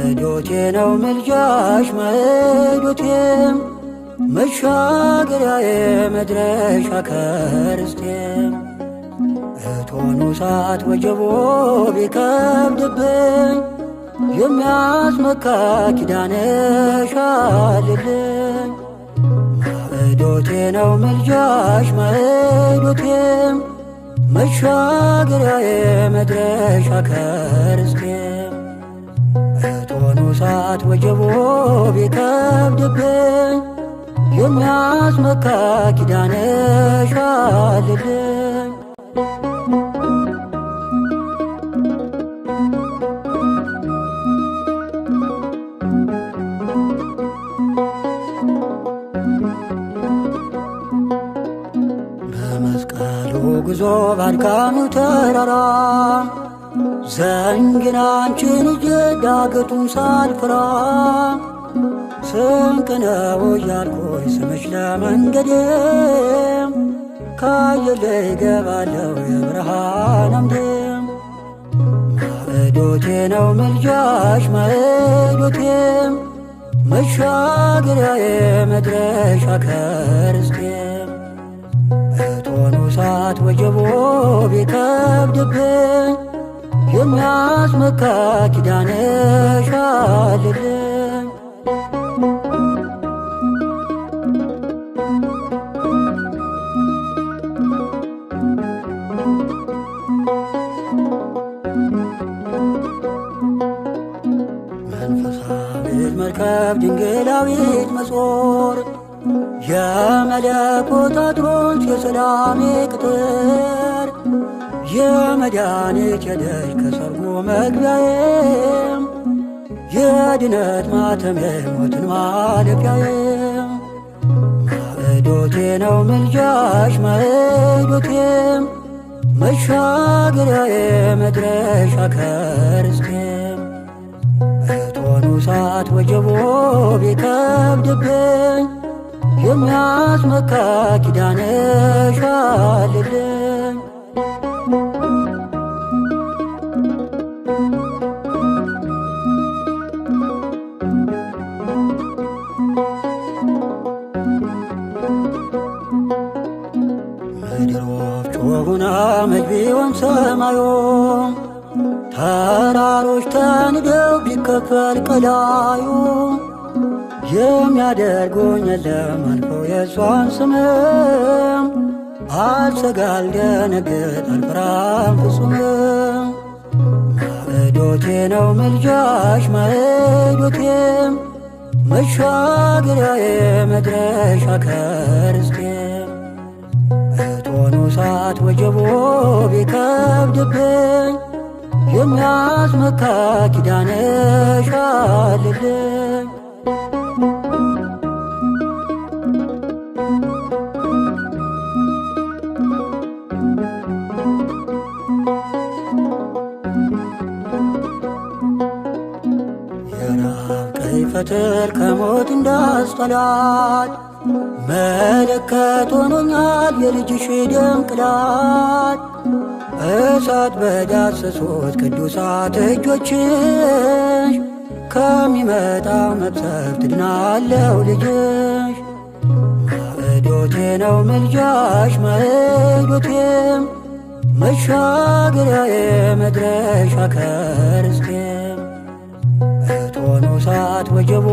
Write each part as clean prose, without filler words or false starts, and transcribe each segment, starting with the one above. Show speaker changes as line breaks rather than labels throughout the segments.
ማዕዶቴ ነው ምልጃሽ ማዕዶቴም መሻገሪያዬ መድረሻ ከርስቴም እቶኑ እሳት ወጀቦ ቢከብድብኝ የሚያስመካ ኪዳንሽ አለልኝ። ማዕዶቴ ነው ምልጃሽ ማዕዶቴም መሻገሪያዬ መድረሻ ከርስቴም እቶኑ እሳት ወጀቦ ቢከብድብኝ የሚያስመካ ኪዳንሽ አለልኝ። በመስቀሉ ጉዞ ባድካሚው ተራራ ዘንግና አንቺን ይዤ ዳገቱን ሳልፈራ ስንቅ ነው እያልኩኝ ስምሽ ለመንገዴም ካየለ ይገባለሁ የብርሃን አምዴም። ማዕዶቴ ነው ምልጃሽ ማዕዶቴም መሻገሪያዬ መድረሻ ከርስቴም እቶኑ እሳት ወጀቦ ቢከብድብኝ የሚያስመካ ኪዳንሽ አለልኝ። መንፈሳዊት መርከብ ድንግላዊት መጾር የመለኮት አጥሮች የሰላሜ ቅጥር የመድኃኒት የደጅ ከሰርጎ መግቢያዬም የድነት ማተሜ ሞትን ማለፊያዬም ማዕዶቴ ነው ምልጃሽ ማዕዶቴም መሻገሪያዬ መድረሻ ከርስቴም እቶኑ እሳት ወጀቦ ቢከብድብኝ የሚያስመካ ኪዳንሽ አለልኝ። ምድር ወፍጮ ሆና መች ቢሆን ሰማዩ ተራሮች ተንደው ቢከፈል ቀላዩ የሚያደርጉኝ የለም አልፎ የእሷን ስምም አልሰጋ አልደነግጥ አልፈራም ፍጹምም። ማዕዶቴ ነው ምልጃሽ ማዕዶቴም መሻገሪያዬ መድረሻ ከርስቴም እቶኑ እሳት ወጀቦ ቢከብድብኝ የሚያስመካ ኪዳንሽ አለልኝ። የረሃብ ቀይ ፈትል ከሞት እንዳስጠላት መለከት ሆኖኛል የልጅሽ ደም ቅላት። እሳት በዳሰሱት ቅዱሳት እጆችሽ ከሚመጣው መቅሰፍት ድናለሁ ልጅሽ። ማዕዶቴ ነው ምልጃሽ ማዕዶቴም መሻገሪያዬ መድረሻ ከርስቴም እቶኑ እሳት ወጀቦ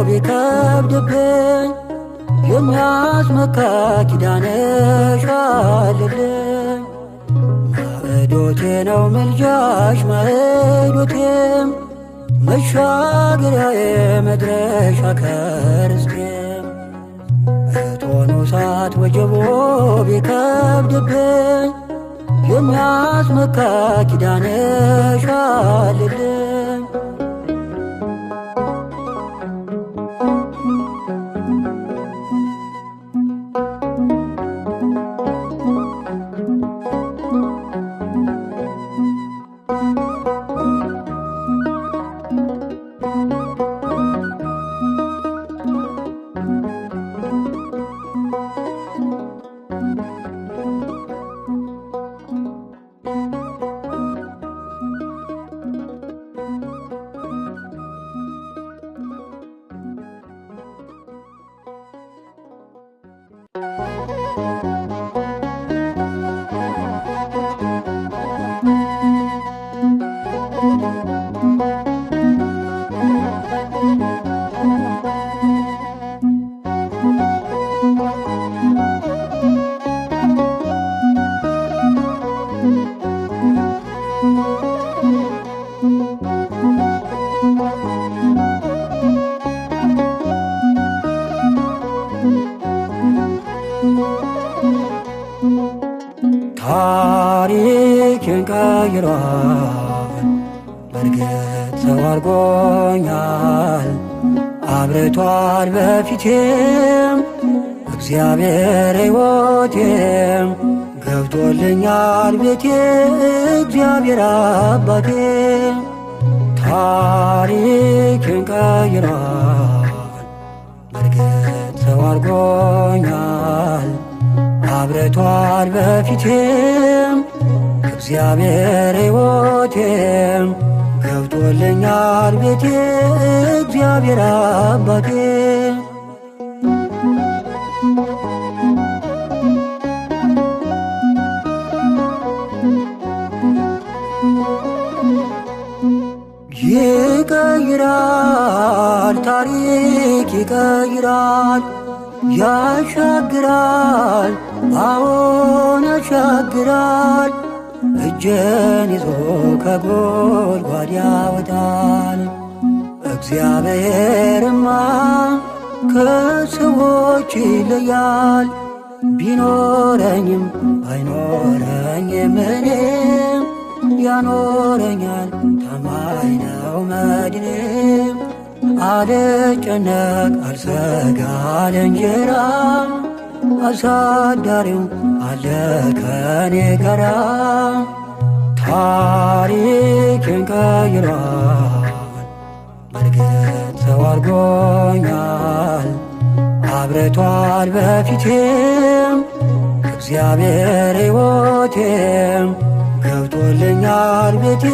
ቢከብድብኝ የሚያስመካ ኪዳንሽ አለልኝ። ማዕዶቴ ነው ምልጃሽ ማዕዶቴም መሻገሪያዬ መድረሻ ከርስቴም እቶኑ እሳት ወጀቦ ቢከብድብኝ የሚያስመካ ኪዳንሽ አለልኝ። ታሪኬን ቀይሯል በርግጥ ሰው አድርጎኛል። አብርቷል በፊቴም እግዚአብሔር ሕይወቴም ገብቶልኛል ቤቴ እግዚአብሔር አባቴ። ታሪኬን ቀይሯል በርግጥ ሰው አድርጎኛል። አብርቷል በፊቴም እግዚአብሔር ሕይወቴም ገብቶልኛል ቤቴ እግዚአብሔር አባቴ። ይቀይራል ታሪክ ይቀይራል ያሻግራል አዎን ያሻግራል። እጄን ይዞ ከጎድጓድ ያወጣል። እግዚአብሔርማ ከሰዎች ይለያል። ቢኖረኝም ባይኖረኝም እኔም ያኖረኛል ታማኝ ነው መድኔ። አልጨነቅ አልሰጋ ለእንጀራ አሳዳሪው አለ ከኔ ጋራ። ታሪኬን ቀይሯል በርግጥ ሰው አድርጎኛል። አብርቷል በፊቴም እግዚአብሔር ሕይወቴም ገብቶልኛል ቤቴ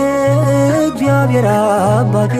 እግዚአብሔር አባቴ።